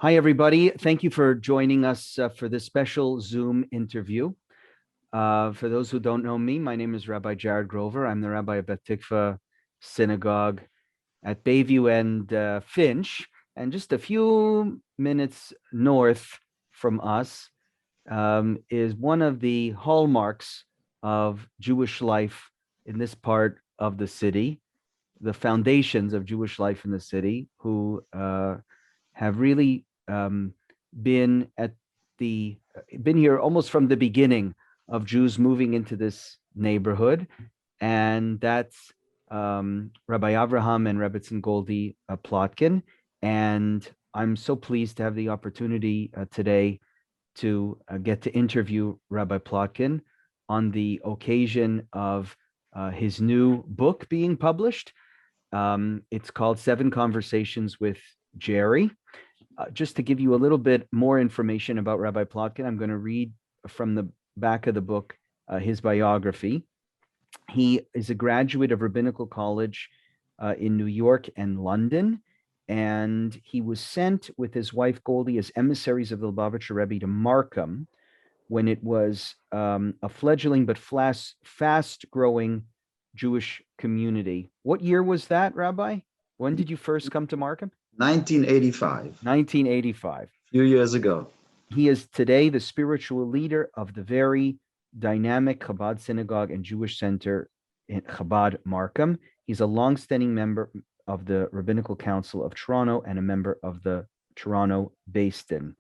Hi, everybody. Thank you for joining us for this special Zoom interview. For those who don't know me, my name is Rabbi Jared Grover. I'm the rabbi of Beth Tikva Synagogue at Bayview and Finch. And just a few minutes north from us is one of the hallmarks of Jewish life in this part of the city, the foundations of Jewish life in the city, who have really been at the been here almost from the beginning of Jews moving into this neighborhood, and that's Rabbi Avraham and Rebbetzin Goldie Plotkin. And I'm so pleased to have the opportunity today to get to interview Rabbi Plotkin on the occasion of his new book being published. It's called Seven Conversations with Jerry. Just to give you a little bit more information about Rabbi Plotkin, I'm going to read from the back of the book his biography. He is a graduate of Rabbinical College in New York and London, and he was sent with his wife Goldie as emissaries of the Lubavitcher Rebbe to Markham when it was a fledgling but fast-growing Jewish community. What year was that, Rabbi? When did you first come to Markham? 1985, 1985. a few years ago. He is today the spiritual leader of the very dynamic Chabad Synagogue and Jewish Center in Chabad Markham. He's a longstanding member of the Rabbinical Council of Toronto and a member of the Toronto Beis Din.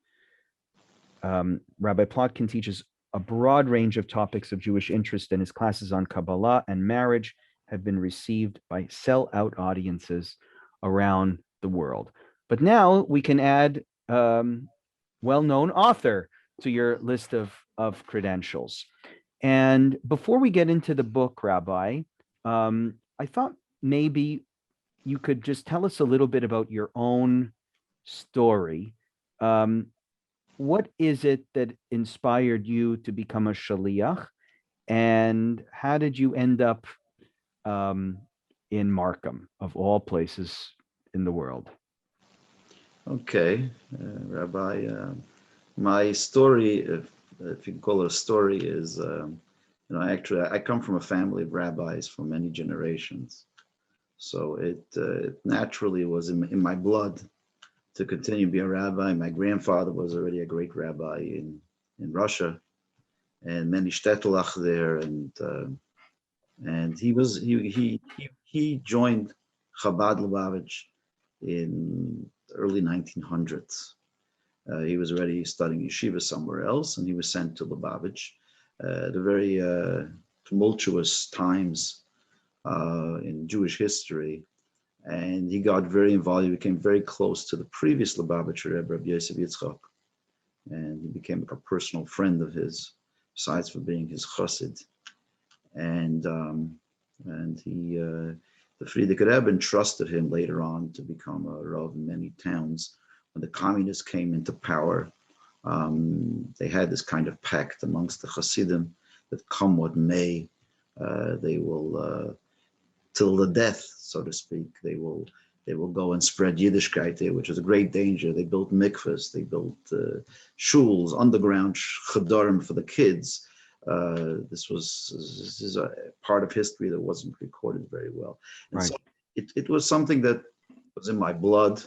Rabbi Plotkin teaches a broad range of topics of Jewish interest, and his classes on Kabbalah and marriage have been received by sell-out audiences around the world. But now we can add well-known author to your list of credentials. And before we get into the book, Rabbi, I thought maybe you could just tell us a little bit about your own story. What is it that inspired you to become a shaliach, and how did you end up in Markham, of all places in the world? Okay, Rabbi, my story, if you can call it a story, is, actually, I come from a family of rabbis for many generations. So it naturally was in my blood to continue to be a rabbi. My grandfather was already a great rabbi in Russia, and many shtetlach there, and he joined Chabad Lubavitch in the early 1900s. He was already studying yeshiva somewhere else, and he was sent to Lubavitch. The very tumultuous times in Jewish history, and he got very involved. He became very close to the previous Lubavitcher Rebbe, Rabbi Yosef Yitzchak, and he became a personal friend of his, besides for being his chassid. And he, the Frierdiker Rebbe entrusted him later on to become a rav in many towns. When the communists came into power, they had this kind of pact amongst the Hasidim that come what may, they will, till the death, so to speak, they will go and spread Yiddishkeit there, which is a great danger. They built mikvahs, they built shuls, underground chadorim for the kids. This is a part of history that wasn't recorded very well. And Right. so it was something that was in my blood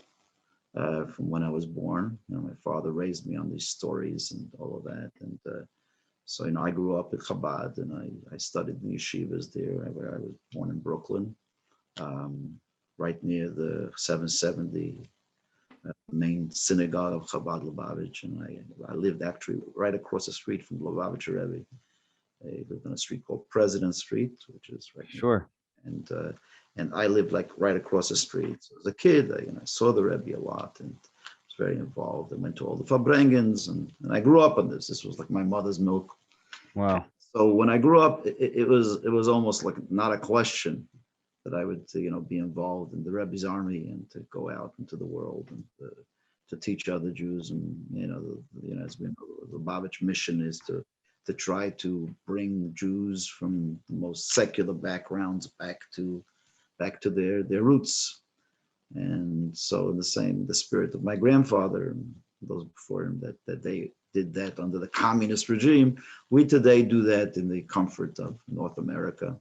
from when I was born. My father raised me on these stories and all of that. And so, I grew up at Chabad, and I studied in the yeshivas there. I was born in Brooklyn, right near the 770 main synagogue of Chabad Lubavitch. And I lived actually right across the street from Lubavitcher Rebbe. I lived on a street called President Street, which is right near. Sure. And I lived like right across the street. So as a kid, I saw the Rebbe a lot and was very involved. I went to all the Farbrengens, and I grew up on this. This was like my mother's milk. Wow. So when I grew up, it was almost like not a question that I would be involved in the Rebbe's army and to go out into the world and to teach other Jews. And as we know, the Lubavitch mission is to try to bring Jews from the most secular backgrounds back to their roots. And so in the spirit of my grandfather, those before him, that they did that under the communist regime. We today do that in the comfort of North America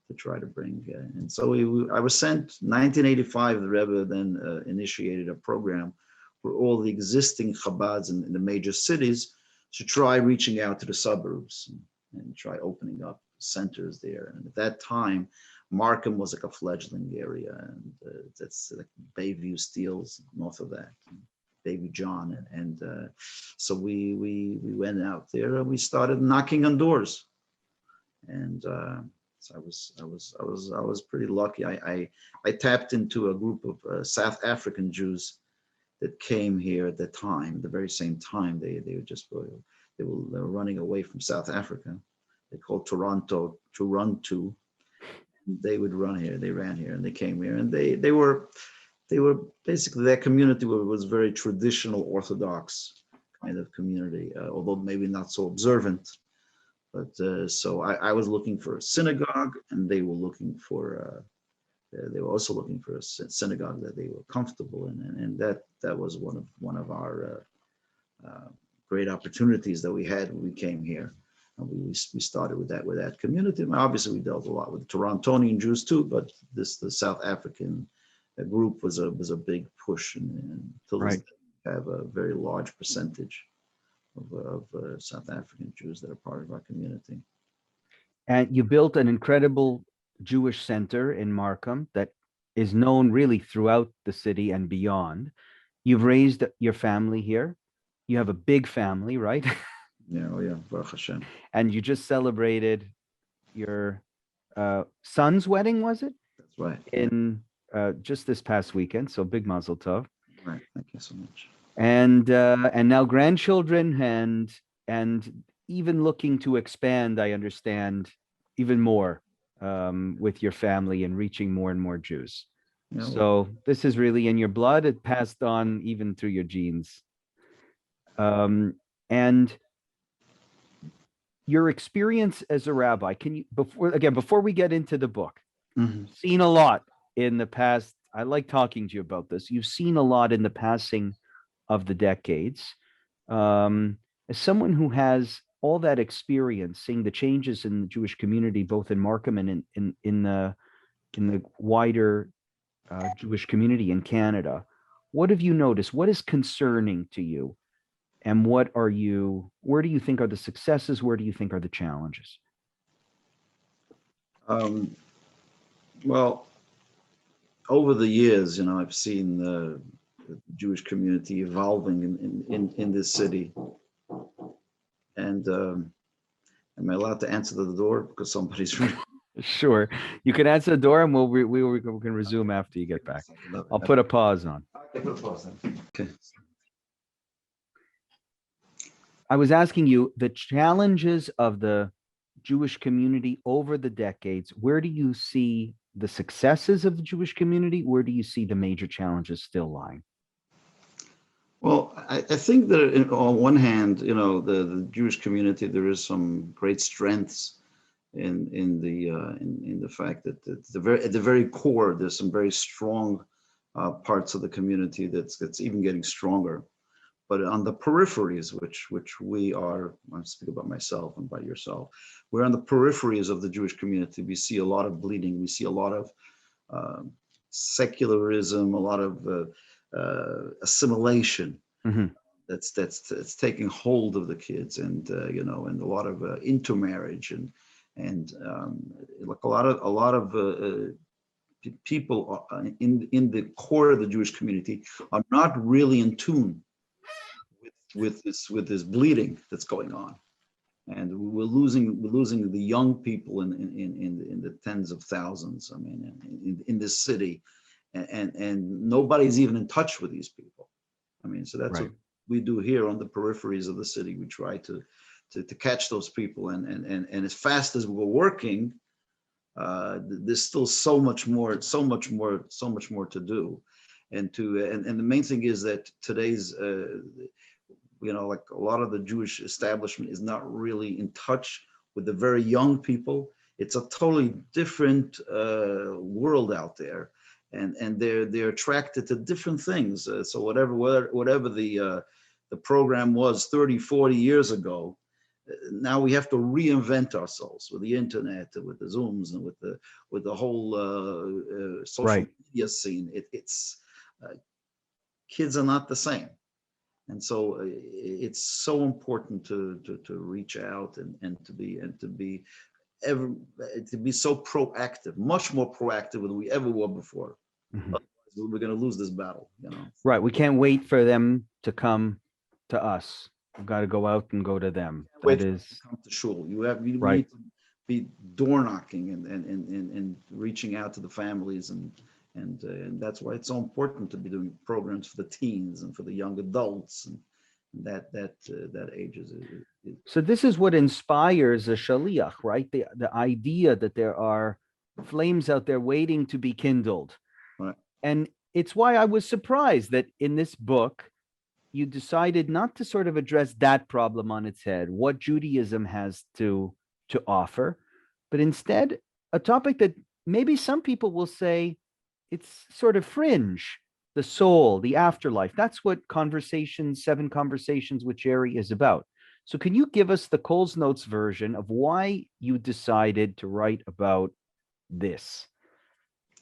to try to bring. And so I was sent 1985. The Rebbe then initiated a program for all the existing Chabads in the major cities to try reaching out to the suburbs and try opening up centers there. And at that time, Markham was like a fledgling area, and that's like Bayview Steeles north of that, Baby John, and so we went out there and we started knocking on doors, and so I was pretty lucky. I tapped into a group of South African Jews that came here at the time, the very same time they were running away from South Africa. They called Toronto. They would run here. They ran here and they came here, and they were basically, that community was very traditional Orthodox kind of community, although maybe not so observant. But so I was looking for a synagogue, and they were looking for they were also looking for a synagogue that they were comfortable in, and that was one of our great opportunities that we had when we came here. And we started with that community. And obviously, we dealt a lot with Torontonian Jews too, but the South African group was a big push, and till this day, we have a very large percentage of South African Jews that are part of our community. And you built an incredible Jewish center in Markham that is known really throughout the city and beyond. You've raised your family here. You have a big family, right? Yeah, oh yeah, Baruch Hashem. And you just celebrated your son's wedding, was it? That's right. In just this past weekend, so big mazel tov. Right, thank you so much. And now grandchildren, and even looking to expand, I understand, even more with your family and reaching more and more Jews. Yeah, so this is really in your blood. It passed on even through your genes. And your experience as a rabbi, can you, before we get into the book, seen a lot in the past. I like talking to you about this. You've seen a lot in the passing of the decades. As someone who has all that experience, seeing the changes in the Jewish community, both in Markham and in the wider Jewish community in Canada, what have you noticed? What is concerning to you? And where do you think are the successes? Where do you think are the challenges? Well, over the years, I've seen the Jewish community evolving in this city. And am I allowed to answer the door because somebody's? Sure, you can answer the door, and we can resume after you get back. I'll put a pause on. Okay, put a pause then. Okay. I was asking you the challenges of the Jewish community over the decades. Where do you see the successes of the Jewish community? Where do you see the major challenges still lying? Well, I think that on one hand, the Jewish community, there is some great strengths in the fact that at the very core, there's some very strong parts of the community that's even getting stronger. But on the peripheries, which we are, I speak about myself and by yourself, we're on the peripheries of the Jewish community. We see a lot of bleeding. We see a lot of secularism, a lot of assimilation that's taking hold of the kids, and and a lot of intermarriage, and like a lot of people in the core of the Jewish community are not really in tune with this bleeding that's going on, and we're losing the young people in the tens of thousands. I mean, in this city, and nobody's even in touch with these people. I mean, so that's right. What we do here on the peripheries of the city. We try to catch those people, and as fast as we're working, there's still so much more to do, and the main thing is that today's like a lot of the Jewish establishment is not really in touch with the very young people. It's a totally different world out there, and they're attracted to different things. So whatever the program was 30, 40 years ago. Now we have to reinvent ourselves with the internet, with the Zooms, and with the whole social Right. media scene. It's kids are not the same, and so it's so important to reach out and ever to be so proactive, much more proactive than we ever were before. Mhm. Otherwise, we're going to lose this battle, you know. Right. We can't wait for them to come to us. We've got to go out and go to them. Can't That wait for them to is come to shul. We right. need to be door knocking and reaching out to the families and that's why it's so important to be doing programs for the teens and for the young adults and that ages. So this is what inspires a shaliach, right? The idea that there are flames out there waiting to be kindled. Right. And it's why I was surprised that in this book, you decided not to sort of address that problem on its head, what Judaism has to offer, but instead a topic that maybe some people will say it's sort of fringe, the soul, the afterlife. That's what Seven Conversations with Jerry is about. So can you give us the Coles Notes version of why you decided to write about this?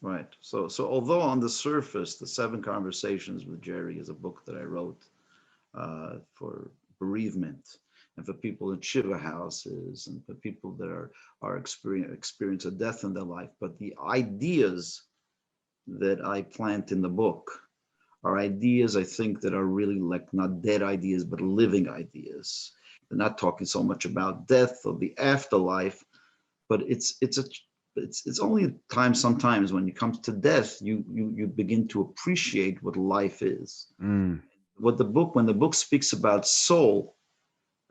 Right. So although on the surface, the Seven Conversations with Jerry is a book that I wrote for bereavement and for people in shiva houses and for people that are experience a death in their life, but the ideas that I plant in the book are ideas I think that are really like not dead ideas, but living ideas. They're not talking so much about death or the afterlife, but it's only a time sometimes when it comes to death, you begin to appreciate what life is. Mm, When the book speaks about soul,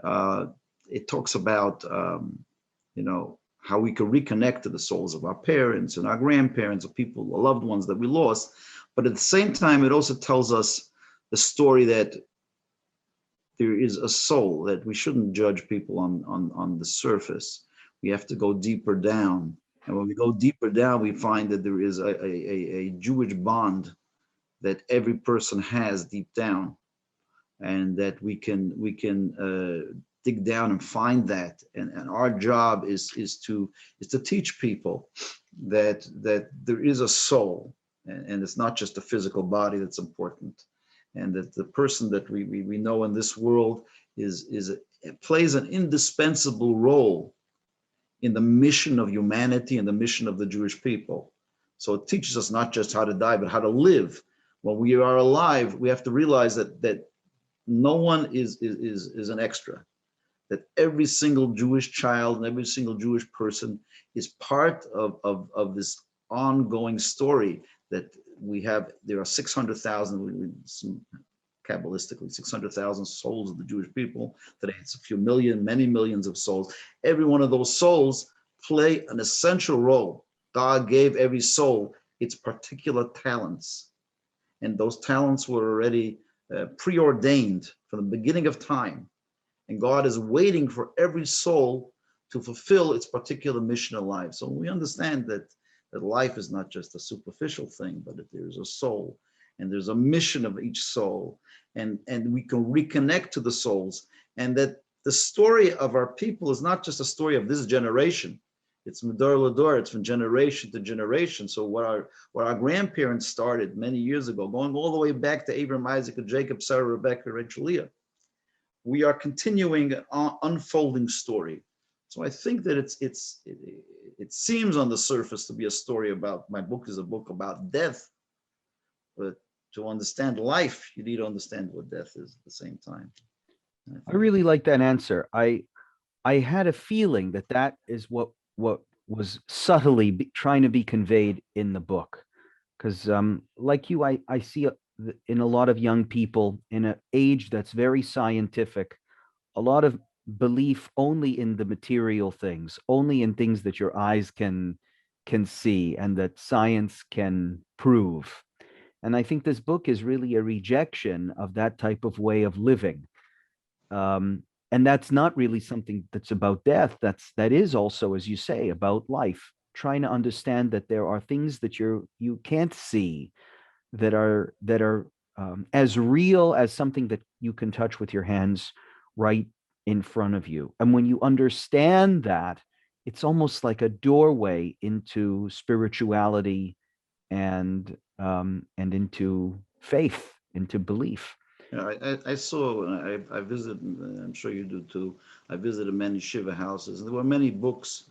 uh, it talks about how we can reconnect to the souls of our parents and our grandparents or people or loved ones that we lost, but at the same time it also tells us the story that there is a soul, that we shouldn't judge people on the surface. We have to go deeper down, and when we go deeper down we find that there is a Jewish bond that every person has deep down, and that we can dig down and find that, and our job is to teach people that there is a soul, and it's not just a physical body that's important, and that the person that we know in this world plays an indispensable role in the mission of humanity and the mission of the Jewish people. So it teaches us not just how to die, but how to live. When we are alive, we have to realize that no one is an extra, that every single Jewish child and every single Jewish person is part of this ongoing story that we have. There are 600,000, Kabbalistically, 600,000 souls of the Jewish people. Today it's a few million, many millions of souls. Every one of those souls play an essential role. God gave every soul its particular talents, and those talents were already preordained from the beginning of time. And God is waiting for every soul to fulfill its particular mission in life. So we understand that life is not just a superficial thing, but that there's a soul and there's a mission of each soul, and we can reconnect to the souls, and that the story of our people is not just a story of this generation. It's Medor Lador, it's from generation to generation. So what our grandparents started many years ago, going all the way back to Abraham, Isaac, and Jacob, Sarah, Rebecca, Rachel, Leah, we are continuing an unfolding story. So I think that it seems on the surface to be a story about, my book is a book about death, but to understand life, you need to understand what death is at the same time. I really like that answer. I had a feeling that that is what was subtly trying to be conveyed in the book, because like you, I see in a lot of young people in an age that's very scientific, a lot of belief only in the material things, only in things that your eyes can see and that science can prove. And I think this book is really a rejection of that type of way of living. Um, and that's not really something that's about death. That is also, as you say, about life. Trying to understand that there are things that you can't see, that are as real as something that you can touch with your hands right in front of you. And when you understand that, it's almost like a doorway into spirituality and into faith, into belief. Yeah, I saw, I visited, I'm sure you do too. I visited many Shiva houses, and there were many books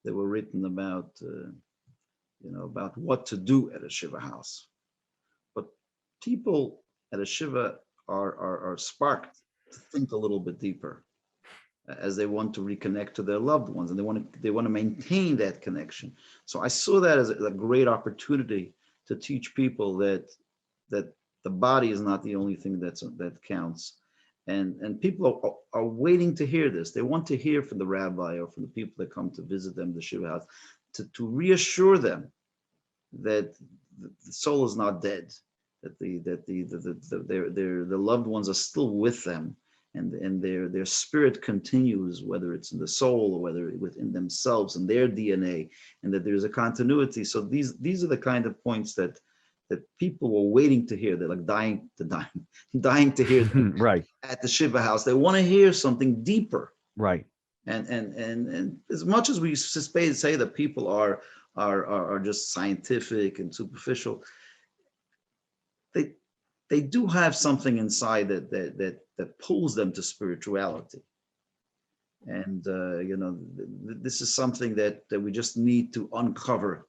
that were written about, about what to do at a Shiva house. But people at a Shiva are sparked to think a little bit deeper as they want to reconnect to their loved ones, and they want to maintain that connection. So I saw that as a great opportunity to teach people that the body is not the only thing that counts, and people are waiting to hear this. They want to hear from the rabbi or from the people that come to visit them, the shiva house, to reassure them that the soul is not dead, that their loved ones are still with them, and their spirit continues, whether it's in the soul or whether within themselves and their DNA, and that there's a continuity. So these are the kind of points that people were waiting to hear. They're like dying to hear them Right, at the Shiva house. They want to hear something deeper. right. And as much as we say that people are just scientific and superficial, they they do have something inside that pulls them to spirituality. And this is something that we just need to uncover.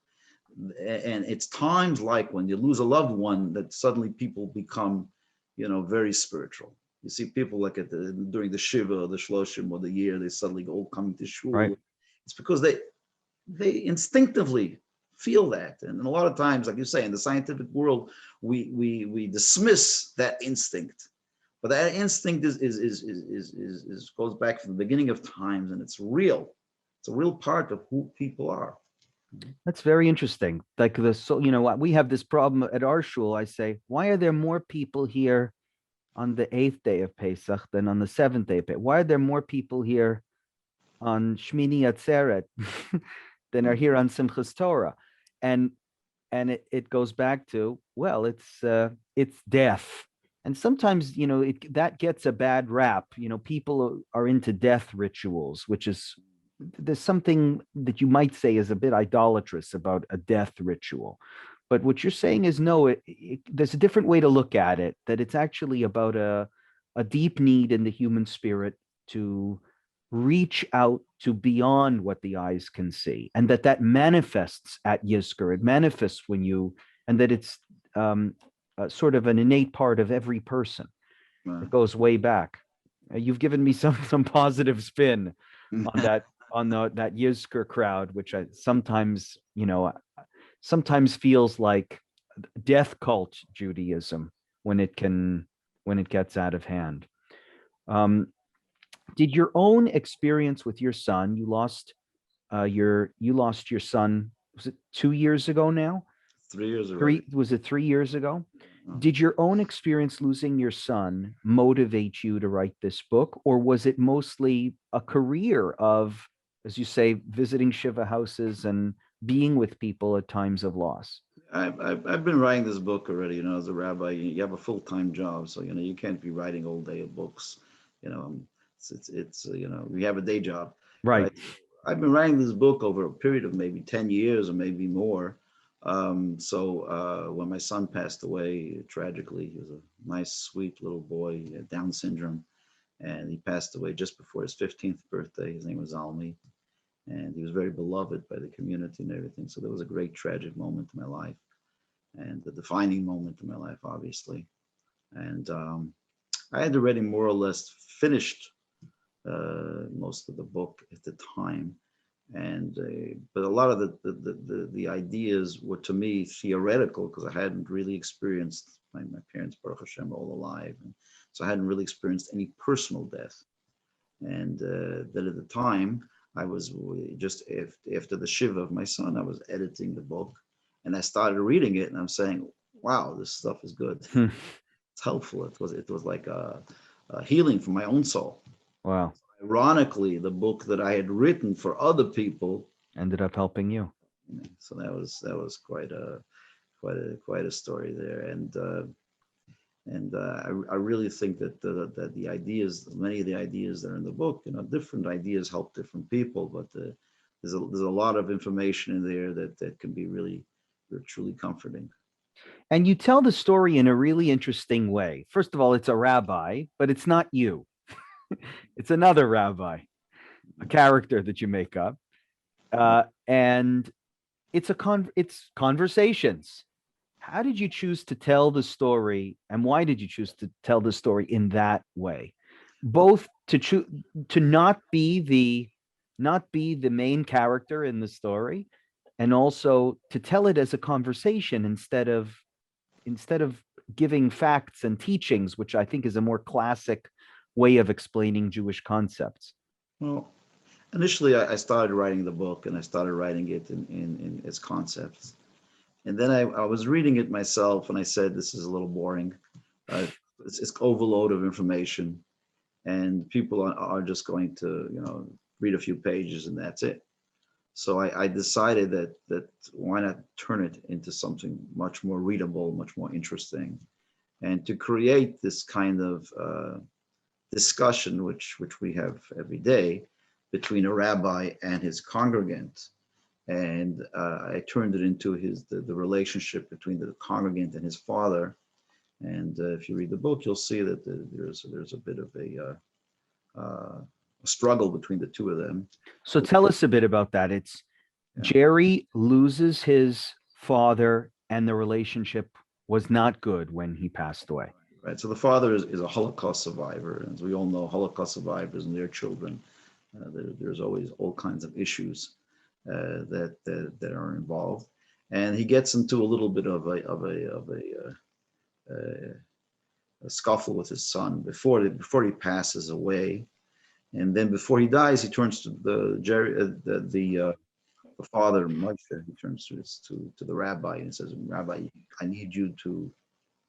And it's times like when you lose a loved one that suddenly people become, very spiritual. You see people like during the Shiva or the Shloshim or the year, they suddenly all coming to Right. shul. It's because they instinctively feel that. And a lot of times, like you say, in the scientific world, we dismiss that instinct. But that instinct is goes back from the beginning of times, and it's real. It's a real part of who people are. That's very interesting. Like so, we have this problem at our shul. I say, why are there more people here on the 8th day of Pesach than on the 7th day of Pesach? Why are there more people here on Shmini Atzeret than are here on Simchas Torah? And it goes back to, well, it's death. And sometimes, that gets a bad rap. People are into death rituals, which is, there's something that you might say is a bit idolatrous about a death ritual. But what you're saying is, no, there's a different way to look at it, that it's actually about a deep need in the human spirit to reach out to beyond what the eyes can see, and that manifests at Yizkor. It manifests and that it's sort of an innate part of every person. It goes way back. You've given me some positive spin on that Yizkor crowd, which I sometimes feels like death cult Judaism when it gets out of hand. Did your own experience with your son? You lost your son. Was it 2 years ago now? 3 years already. Three Was it 3 years ago? Oh. Did your own experience losing your son motivate you to write this book, or was it mostly a career of, as you say, visiting Shiva houses and being with people at times of loss? I've been writing this book already. As a rabbi, you have a full-time job, so you can't be writing all day of books. You know, it's we have a day job, Right. right? I've been writing this book over a period of maybe 10 years or maybe more. So when my son passed away tragically, he was a nice, sweet little boy, he had Down syndrome, and he passed away just before his 15th birthday. His name was Almi, and he was very beloved by the community and everything. So there was a great tragic moment in my life, and the defining moment in my life, obviously. And I had already more or less finished most of the book at the time, and but a lot of the ideas were to me theoretical because I hadn't really experienced my parents, Baruch Hashem, all alive, and so I hadn't really experienced any personal death. And that at the time I was just after the shiva of my son, I was editing the book, and I started reading it, and I'm saying, "Wow, this stuff is good. It's helpful. It was like a healing for my own soul." Wow. Ironically, the book that I had written for other people Ended up helping you. so that was quite a story there, And I really think that the ideas, many of the ideas that are in the book, different ideas help different people, but there's a lot of information in there that can be really truly comforting. And you tell the story in a really interesting way. First of all, it's a rabbi, but it's not you. It's another rabbi, a character that you make up. And it's conversations. How did you choose to tell the story, and why did you choose to tell the story in that way? Both to not be the main character in the story, and also to tell it as a conversation instead of giving facts and teachings, which I think is a more classic way of explaining Jewish concepts. Well, initially I started writing the book, and I started writing it in its concepts. And then I was reading it myself, and I said, this is a little boring. Uh, it's overload of information, and people are just going to, read a few pages and that's it. So I decided that why not turn it into something much more readable, much more interesting, and to create this kind of discussion, which we have every day, between a rabbi and his congregant. And I turned it into the relationship between the congregant and his father. And if you read the book, you'll see that there's a bit of a struggle between the two of them. So tell us a bit about that. It's Yeah. Jerry loses his father, and the relationship was not good when he passed away. Right. So the father is a Holocaust survivor. As we all know, Holocaust survivors and their children, there's always all kinds of issues that are involved. And he gets into a little bit of a scuffle with his son before he passes away. And then before he dies, he turns to the father, Moshe. He turns to the rabbi and says, "Rabbi, I need you to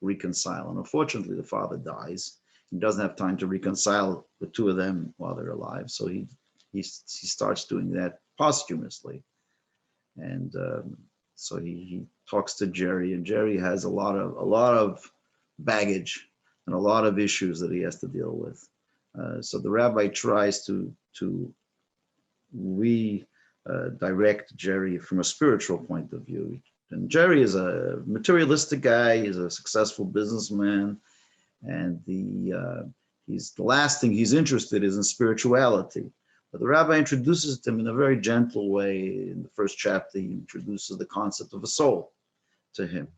reconcile." And unfortunately, the father dies. He doesn't have time to reconcile the two of them while they're alive. So he starts doing that posthumously. And so he talks to Jerry, and Jerry has a lot of baggage and a lot of issues that he has to deal with. So the rabbi tries to redirect Jerry from a spiritual point of view. And Jerry is a materialistic guy. He's a successful businessman, and the last thing he's interested is in spirituality. But the rabbi introduces him in a very gentle way. In the first chapter, he introduces the concept of a soul to him.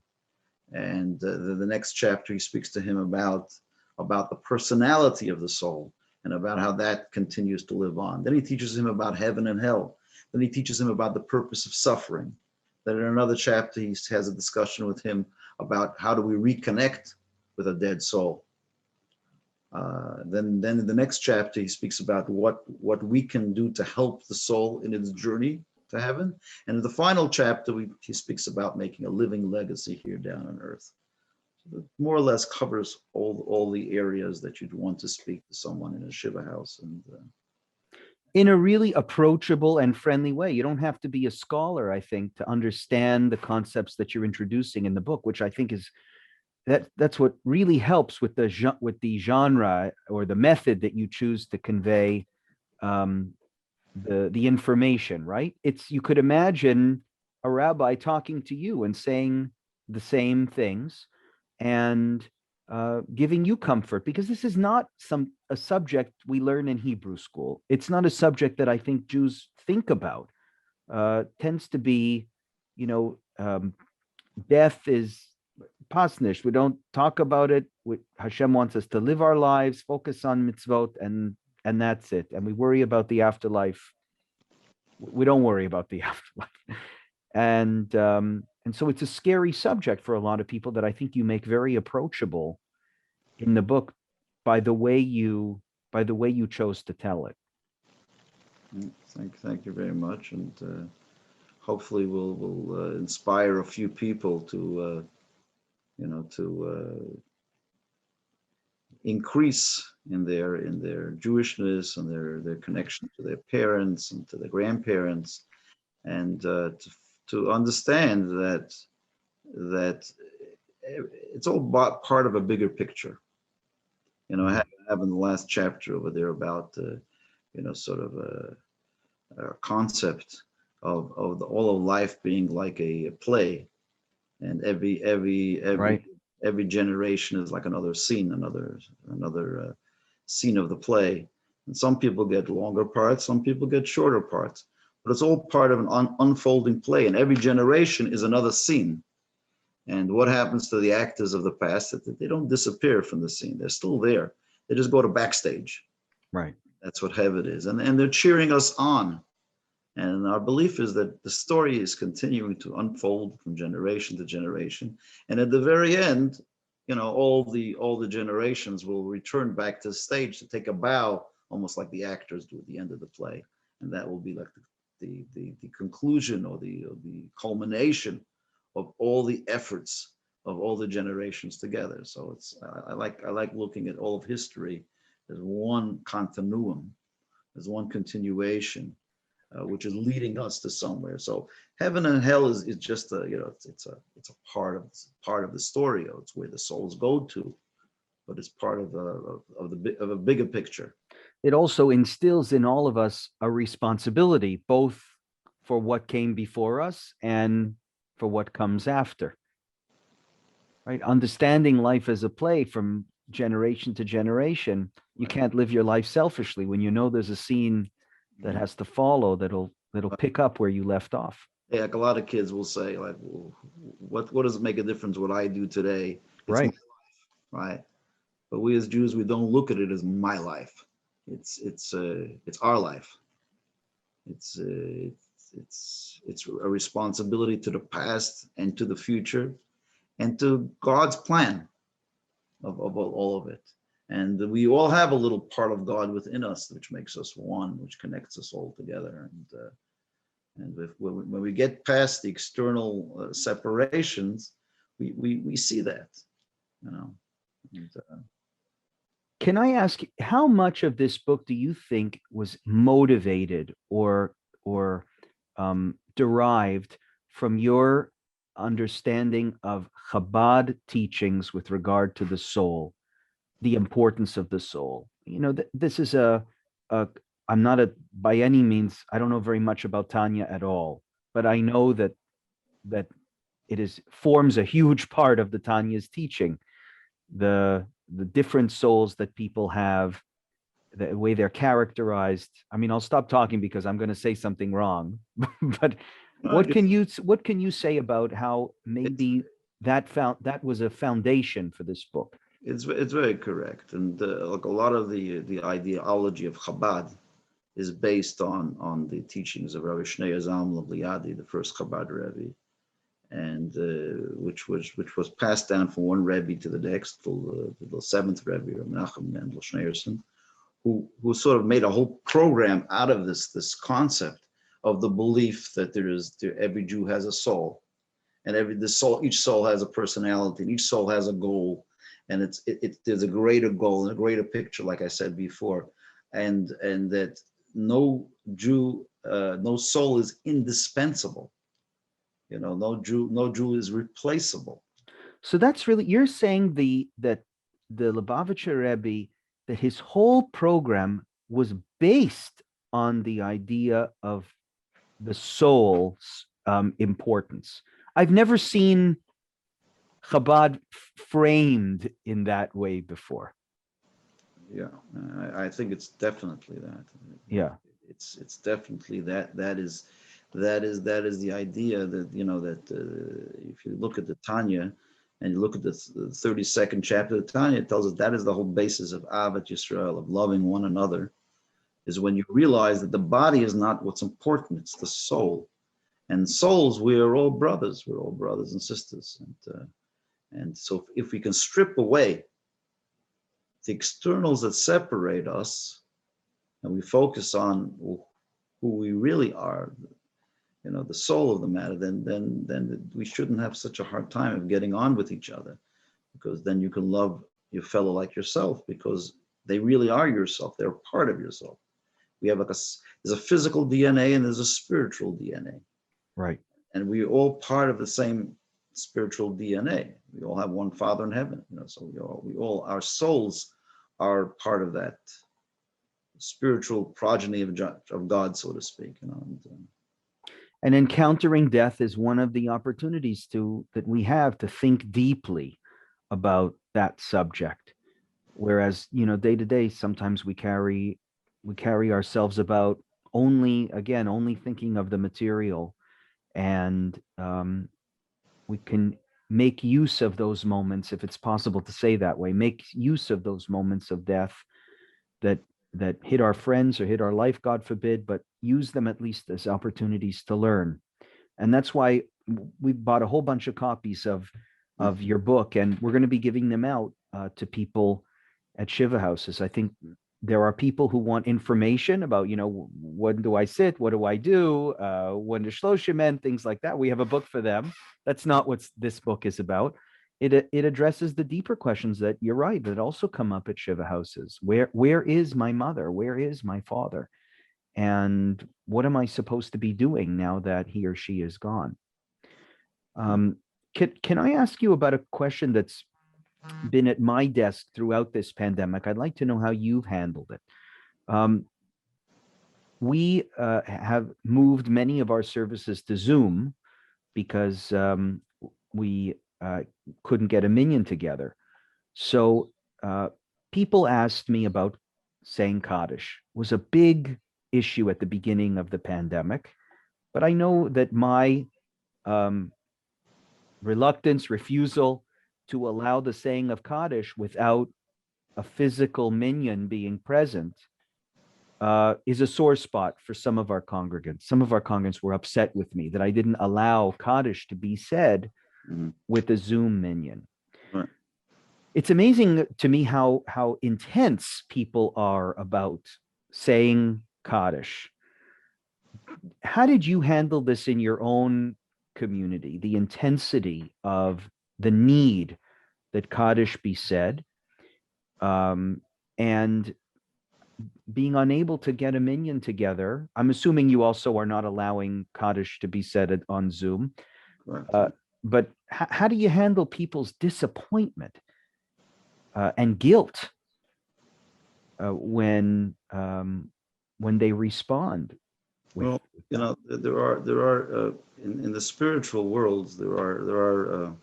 And the next chapter, he speaks to him about the personality of the soul and about how that continues to live on. Then he teaches him about heaven and hell. Then he teaches him about the purpose of suffering. Then in another chapter, he has a discussion with him about how do we reconnect with a dead soul. Then in the next chapter, he speaks about what we can do to help the soul in its journey to heaven. And in the final chapter, he speaks about making a living legacy here down on earth. So it more or less covers all the areas that you'd want to speak to someone in a Shiva house. And in a really approachable and friendly way. You don't have to be a scholar, I think, to understand the concepts that you're introducing in the book, which I think is that's what really helps with the genre or the method that you choose to convey the information, right? It's you could imagine a rabbi talking to you and saying the same things and giving you comfort, because this is not a subject we learn in Hebrew school. It's not a subject that I think Jews think about. Tends to be, death is pasnish. We don't talk about it. Hashem wants us to live our lives, focus on mitzvot, and that's it. And we worry about the afterlife. We don't worry about the afterlife. And so it's a scary subject for a lot of people that I think you make very approachable in the book by the way you chose to tell it. thank you very much, and hopefully we'll inspire a few people to increase in their Jewishness and their connection to their parents and to their grandparents, and to understand that it's all part of a bigger picture. I have in the last chapter over there about sort of a concept of all of life being like a play, and Right. every generation is like another scene, another scene of the play. And some people get longer parts, some people get shorter parts, but it's all part of an unfolding play. And every generation is another scene. And what happens to the actors of the past? That they don't disappear from the scene; they're still there. They just go to backstage. Right. That's what heaven is, and they're cheering us on. And our belief is that the story is continuing to unfold from generation to generation. And at the very end, all the generations will return back to the stage to take a bow, almost like the actors do at the end of the play. And that will be like the conclusion or the culmination of all the efforts of all the generations together. So I like looking at all of history as one continuum, as one continuation, which is leading us to somewhere. So heaven and hell is just it's a part of the story. It's where the souls go to, but it's part of a bigger picture. It also instills in all of us a responsibility, both for what came before us and for what comes after. Right? Understanding life as a play from generation to generation, you can't live your life selfishly when you know there's a scene that has to follow that'll pick up where you left off. Yeah, like a lot of kids will say, like, well, what does it make a difference what I do today? It's my Right. life, right? But we as Jews, we don't look at it as my life. It's our life. It's it's a responsibility to the past and to the future and to God's plan of all of it. And we all have a little part of God within us, which makes us one, which connects us all together. And when we get past the external separations, we see that, you know. And, Can I ask you, how much of this book do you think was motivated or derived from your understanding of Chabad teachings with regard to the soul, the importance of the soul? This is a I'm not a by any means, I don't know very much about Tanya at all, but I know that it is forms a huge part of the Tanya's teaching. The different souls that people have, the way they're characterized. I mean, I'll stop talking because I'm going to say something wrong. But no, what can you say about how it's maybe that was a foundation for this book? it's very correct, and like a lot of the ideology of Chabad is based on the teachings of Rabbi Shneur Zalman Liadi, the first Chabad Rebbe, and which was passed down from one Rebbe to the next, to the seventh Rebbe, Menachem Mendel Schneerson, who sort of made a whole program out of this concept of the belief that every Jew has a soul, and each soul has a personality, and each soul has a goal, and there's a greater goal and a greater picture, like I said before, and that no Jew, no soul is indispensable. No Jew is replaceable. So that's really, you're saying that the Lubavitcher Rebbe, that his whole program was based on the idea of the soul's importance. I've never seen Chabad framed in that way before. Yeah, I think it's definitely that. Yeah. It's definitely that. That is the idea that if you look at the Tanya and you look at the 32nd chapter of the Tanya, it tells us that is the whole basis of Ahavat Yisrael, of loving one another, is when you realize that the body is not what's important, it's the soul. And souls, we are all brothers. We're all brothers and sisters. And so if we can strip away the externals that separate us, and we focus on who we really are, the soul of the matter, then we shouldn't have such a hard time of getting on with each other, because then you can love your fellow like yourself, because they really are yourself. They're part of yourself. We have there's a physical DNA and there's a spiritual DNA. Right. And we're all part of the same spiritual DNA. We all have one Father in heaven, so we all, our souls are part of that spiritual progeny of God, so to speak. And encountering death is one of the opportunities that we have to think deeply about that subject. Whereas, day to day, sometimes we carry ourselves about only thinking of the material, and we can make use of those moments, if it's possible to say that way, make use of those moments of death that that hit our friends or hit our life, God forbid, but use them at least as opportunities to learn. And that's why we bought a whole bunch of copies of your book, and we're going to be giving them out to people at Shiva houses. I think there are people who want information about, when do I sit, what do I do, when to shloshim, things like that. We have a book for them. That's not what this book is about. It addresses the deeper questions that, you're right, that also come up at Shiva houses. Where is my mother? Where is my father? And what am I supposed to be doing now that he or she is gone? Can I ask you about a question that's been at my desk throughout this pandemic? I'd like to know how you've handled it. We have moved many of our services to Zoom because we couldn't get a minyan together. So people asked me about saying Kaddish. It was a big issue at the beginning of the pandemic, but I know that my reluctance, refusal to allow the saying of Kaddish without a physical minyan being present is a sore spot for some of our congregants. Some of our congregants were upset with me that I didn't allow Kaddish to be said with a Zoom minyan. Right. It's amazing to me how intense people are about saying Kaddish. How did you handle this in your own community, the intensity of the need that Kaddish be said, and being unable to get a minyan together? I'm assuming you also are not allowing Kaddish to be said on Zoom. But how do you handle people's disappointment and guilt when they respond? Well, there are in the spiritual worlds, there are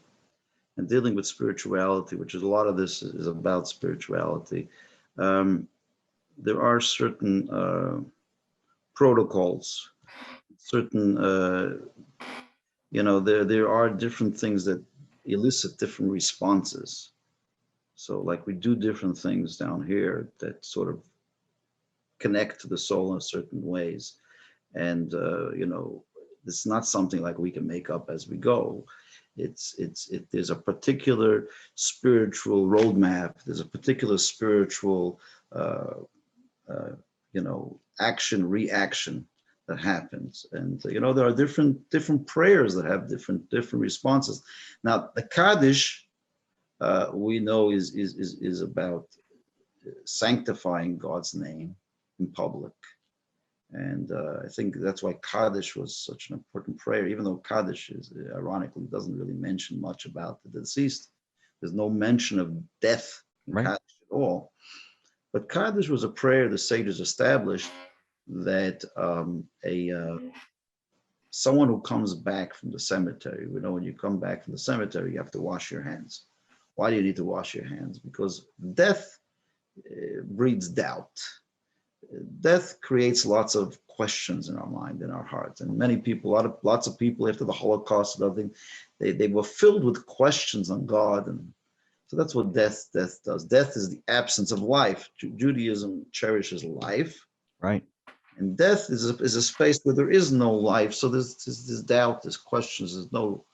and dealing with spirituality, which is a lot of this is about spirituality. There are certain protocols, certain there are different things that elicit different responses. So, like, we do different things down here that sort of connect to the soul in certain ways, and it's not something like we can make up as we go. There's a particular spiritual roadmap. There's a particular spiritual action reaction that happens, and there are different prayers that have different responses. Now, the Kaddish we know is about sanctifying God's name in public. And I think that's why Kaddish was such an important prayer, even though Kaddish is, ironically, doesn't really mention much about the deceased. There's no mention of death in Right. Kaddish at all. But Kaddish was a prayer the sages established that someone who comes back from the cemetery, when you come back from the cemetery, you have to wash your hands. Why do you need to wash your hands? Because death breeds doubt. Death creates lots of questions in our mind, in our hearts, and many people, lots of people after the Holocaust and everything, they were filled with questions on God, and so that's what death does. Death is the absence of life. Judaism cherishes life, Right. and death is a space where there is no life. So there's doubt, there's questions, there's no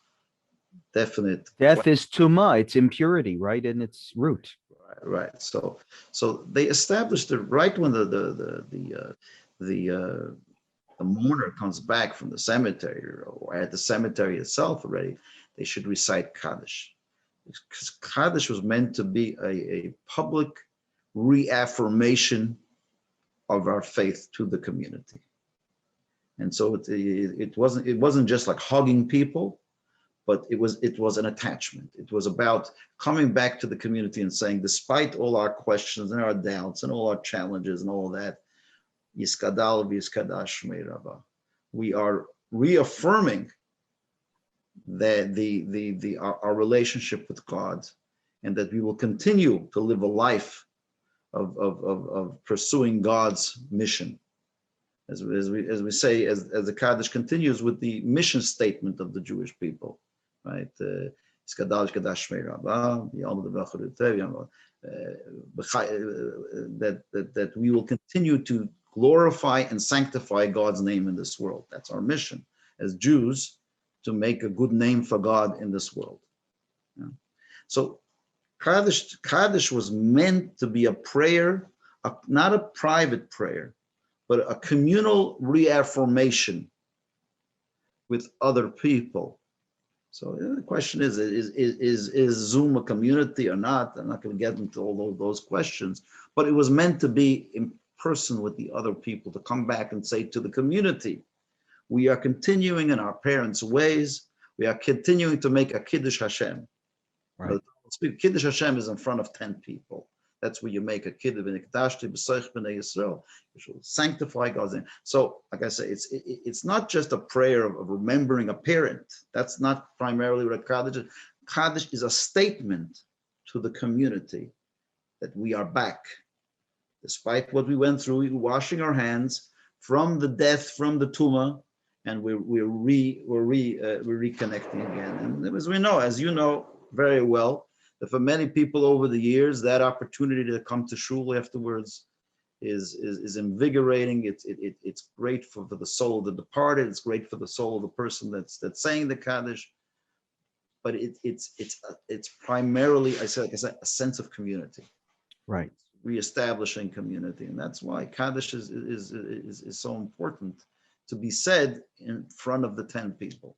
definite. Death is tuma, it's impurity, right, in its root. Right. So they established it right when the mourner comes back from the cemetery, or at the cemetery itself already, they should recite Kaddish. Because Kaddish was meant to be a public reaffirmation of our faith to the community. And so it wasn't just like hugging people, but it was an attachment. It was about coming back to the community and saying, despite all our questions and our doubts and all our challenges and all that, Yiskadal v'yiskadash shmei Rabba. We are reaffirming our relationship with God, and that we will continue to live a life of pursuing God's mission. As we say, as the Kaddish continues with the mission statement of the Jewish people, right? That we will continue to glorify and sanctify God's name in this world. That's our mission as Jews, to make a good name for God in this world. Yeah. So Kaddish was meant to be a prayer, not a private prayer, but a communal reaffirmation with other people. So the question is Zoom a community or not? I'm not going to get into all those questions, but it was meant to be in person with the other people, to come back and say to the community, we are continuing in our parents' ways. We are continuing to make a Kiddush Hashem. Right. Kiddush Hashem is in front of 10 people. That's where you make a Kiddush v'nikdashti b'soich b'nei Yisrael. You should sanctify God's name. So, like I say, it's not just a prayer of remembering a parent. That's not primarily what a Kaddish is. Kaddish is a statement to the community that we are back. Despite what we went through, we're washing our hands from the death, from the tumah, and we're reconnecting again. And as we know, as you know very well, that for many people over the years, that opportunity to come to shul afterwards is invigorating. It's great for the soul of the departed. It's great for the soul of the person that's saying the Kaddish. But it's primarily, I said, a sense of community. Right. Reestablishing community, and that's why Kaddish is so important to be said in front of the 10 people.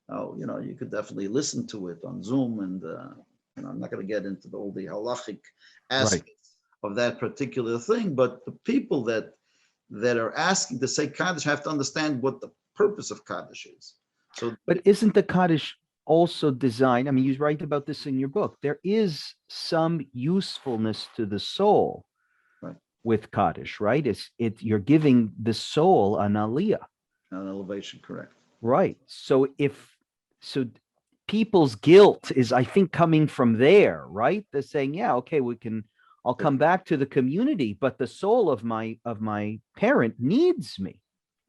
Now, you could definitely listen to it on Zoom, and I'm not going to get into all the halachic aspects of that particular thing, but the people that are asking to say Kaddish have to understand what the purpose of Kaddish is. So, but isn't the Kaddish also designed? I mean, you write about this in your book. There is some usefulness to the soul with Kaddish, right? You're giving the soul an aliyah, an elevation, correct? Right. So people's guilt is, I think, coming from there, right? They're saying, yeah, okay, I'll come back to the community, but the soul of my parent needs me.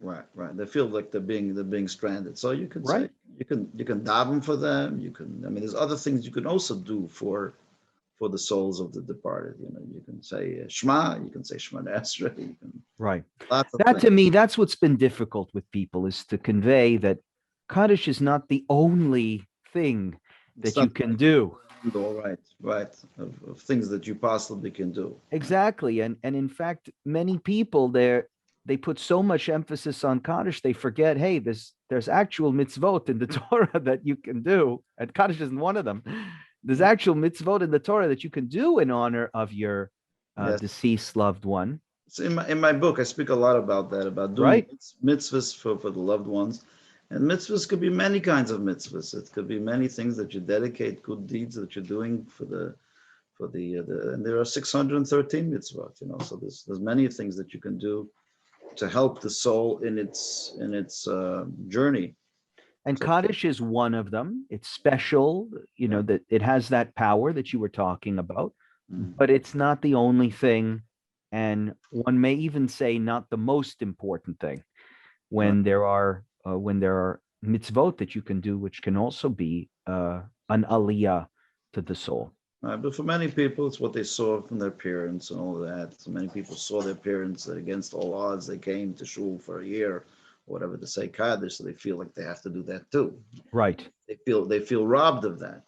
Right. They feel like they're being stranded. So you can say you can daven for them. There's other things you can also do for the souls of the departed. You can say Shema, you can say Shema Esrei, you can. Right. To me, that's what's been difficult with people, is to convey that Kaddish is not the only thing that you can do. All right. Of things that you possibly can do. Exactly. And in fact, many people they put so much emphasis on Kaddish, they forget, hey, there's actual mitzvot in the Torah that you can do, and Kaddish isn't one of them. There's actual mitzvot in the Torah that you can do in honor of your deceased loved one. So in my book, I speak a lot about that, about doing mitzvahs for the loved ones. And mitzvahs could be many kinds of mitzvahs. It could be many things that you dedicate, good deeds that you're doing for the and there are 613 mitzvot, so there's many things that you can do to help the soul in its journey. And Kaddish is one of them. It's special, that it has that power that you were talking about, but it's not the only thing. And one may even say not the most important thing when there are mitzvot that you can do, which can also be an aliyah to the soul. But for many people, it's what they saw from their parents and all that. So many people saw their parents that against all odds, they came to shul for a year, or whatever, to say Kaddish, so they feel like they have to do that too. Right. They feel robbed of that,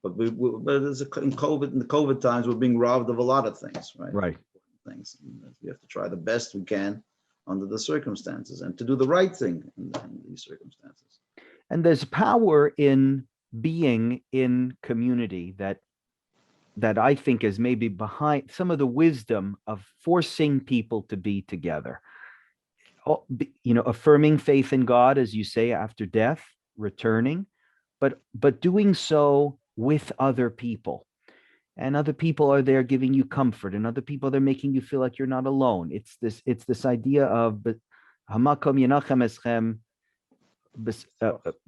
But in the COVID times, we're being robbed of a lot of things, right? Right. Things. We have to try the best we can under the circumstances and to do the right thing in these circumstances. And there's power in being in community that I think is maybe behind some of the wisdom of forcing people to be together. Affirming faith in God, as you say, after death, returning, but doing so with other people. And other people are there giving you comfort, and other people they're making you feel like you're not alone. It's this idea of hamakom yenachem eschem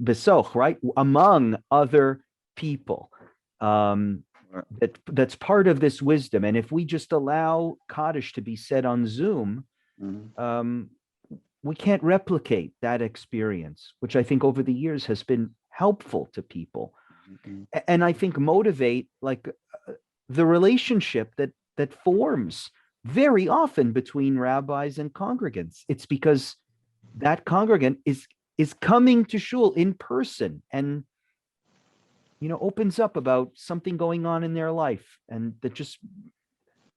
besoch, right? Among other people. That's part of this wisdom. And if we just allow Kaddish to be said on Zoom, we can't replicate that experience, which I think over the years has been helpful to people. And I think motivate like the relationship that forms very often between rabbis and congregants. It's because that congregant is coming to shul in person and opens up about something going on in their life, and that just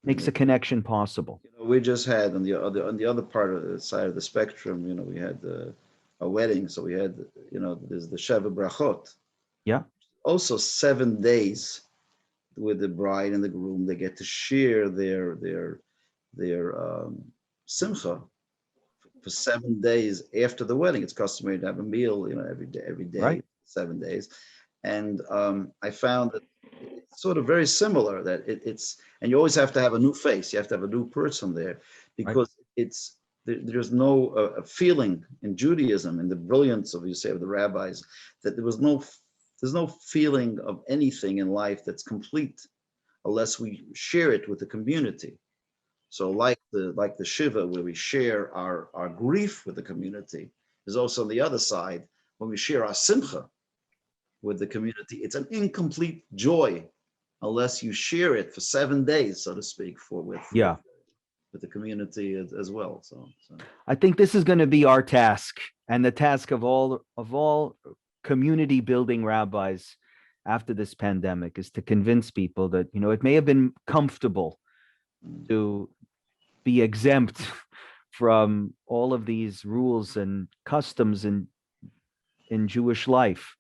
makes a connection possible. We just had on the other part of the side of the spectrum, we had a wedding, so we had there's the Sheva Brachot. Yeah. Also 7 days with the bride and the groom. They get to share their simcha for 7 days after the wedding. It's customary to have a meal, every day, Right. 7 days. And I found that it's sort of very similar, that it's, and you always have to have a new face. You have to have a new person there, because there's no feeling in Judaism, and the brilliance of, of the rabbis, that there's no feeling of anything in life that's complete unless we share it with the community. So like the Shiva, where we share our grief with the community, is also on the other side, when we share our simcha with the community. It's an incomplete joy unless you share it for 7 days, so to speak, with the community as well. So I think this is going to be our task, and the task of all community building rabbis after this pandemic, is to convince people that it may have been comfortable to be exempt from all of these rules and customs in Jewish life,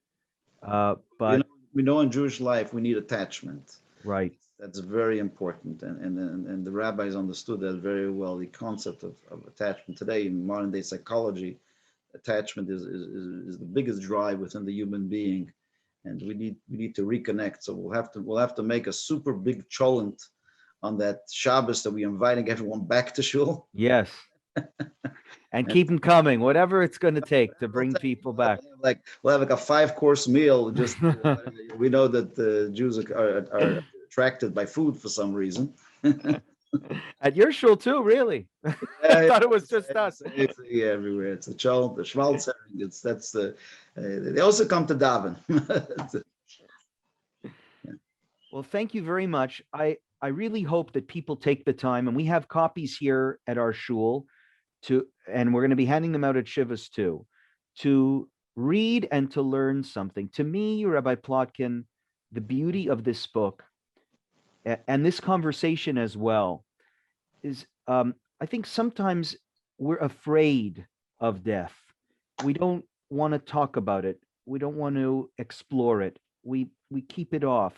but we know in Jewish life we need attachment. Right. That's very important, and the rabbis understood that very well. The concept of attachment today in modern day psychology, attachment is the biggest drive within the human being, and we need to reconnect. So we'll have to make a super big cholent on that Shabbos that we're inviting everyone back to shul. Yes. And keep them coming, whatever it's going to take to bring people back. We'll have like a 5-course meal. Just we know that the Jews are attracted by food for some reason. At your shul too, really? I thought it was just us. It's everywhere. It's the schmaltz. They also come to daven. Well, thank you very much. I really hope that people take the time, and we have copies here at our shul and we're going to be handing them out at Shivas too, to read and to learn something. To me, Rabbi Plotkin, the beauty of this book and this conversation as well is, I think sometimes we're afraid of death. We don't want to talk about it. We don't want to explore it. We keep it off.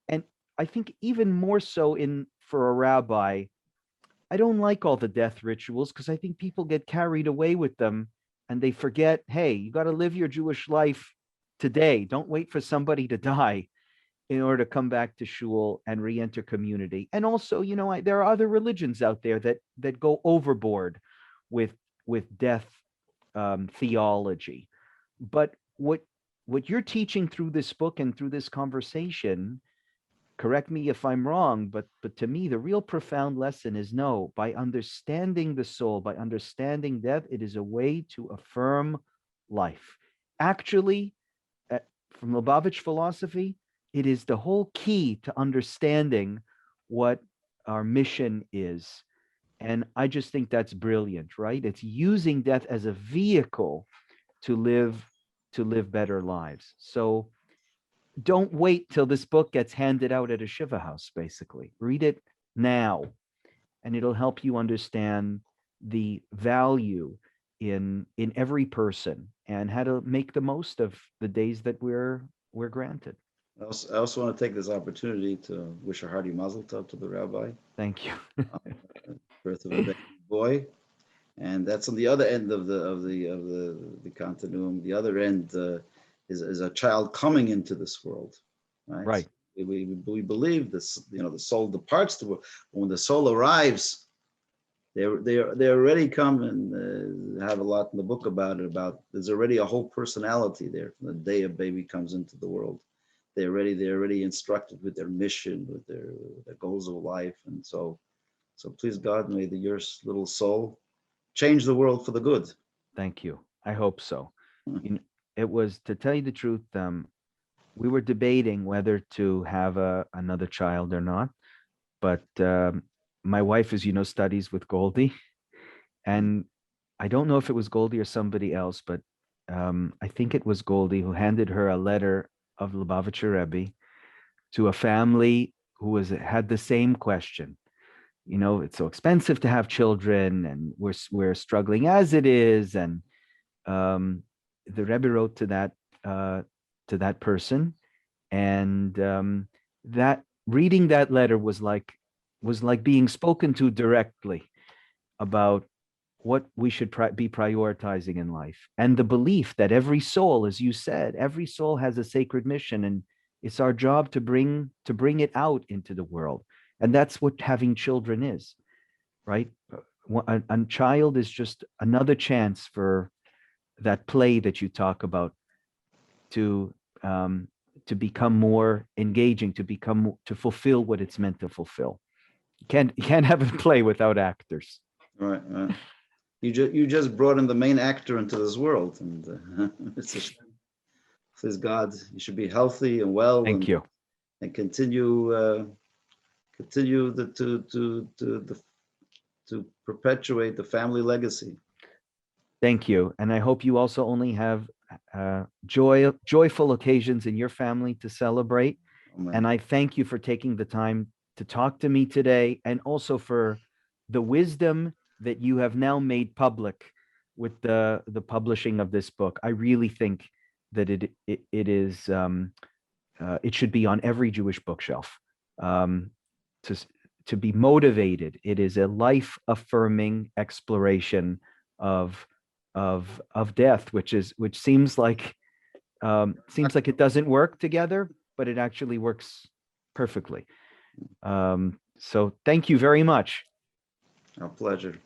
And I think even more so for a rabbi, I don't like all the death rituals, because I think people get carried away with them and they forget, hey, you got to live your Jewish life today. Don't wait for somebody to die in order to come back to shul and re-enter community. And also, there are other religions out there that go overboard with death theology. But what you're teaching through this book and through this conversation, correct me if I'm wrong, but to me, the real profound lesson is, no, by understanding the soul, by understanding death, it is a way to affirm life. Actually, from Lubavitch philosophy, it is the whole key to understanding what our mission is. And I just think that's brilliant, right? It's using death as a vehicle to live better lives. So don't wait till this book gets handed out at a Shiva house, basically. Read it now, and it'll help you understand the value in every person and how to make the most of the days that we're granted. I also want to take this opportunity to wish a hearty mazel tov to the rabbi. Thank you. Birth of a baby boy, and that's on the other end of the continuum. The other end, is a child coming into this world, right? Right. We believe this, the soul departs the world. When the soul arrives, they already come, and have a lot in the book about it. About there's already a whole personality there from the day a baby comes into the world. They're already instructed with their mission, with their goals of life, and so please God, may your little soul change the world for the good. Thank you. I hope so. You know, it was, to tell you the truth, we were debating whether to have another child or not. But my wife, as you know, studies with Goldie, and I don't know if it was Goldie or somebody else, but I think it was Goldie who handed her a letter of Lubavitcher Rebbe to a family who had the same question. You know, it's so expensive to have children, and we're struggling as it is. And the Rebbe wrote to that person, and that reading that letter was like being spoken to directly about what we should be prioritizing in life, and the belief that every soul, as you said, every soul has a sacred mission, and it's our job to bring it out into the world. And that's what having children is, right? A child is just another chance for that play that you talk about to um, to become more engaging, to fulfill what it's meant to fulfill. You can't have a play without actors. Right, right. You just brought in the main actor into this world, and it's a, please God, you should be healthy and well, Thank you. and continue to perpetuate the family legacy. Thank you. And I hope you also only have joyful occasions in your family to celebrate. Amen. And I thank you for taking the time to talk to me today, and also for the wisdom that you have now made public with the publishing of this book. I really think that it is it should be on every Jewish bookshelf. Um, to to be motivated, it is a life affirming exploration of death, which seems like it doesn't work together, but it actually works perfectly. So thank you very much. Our pleasure.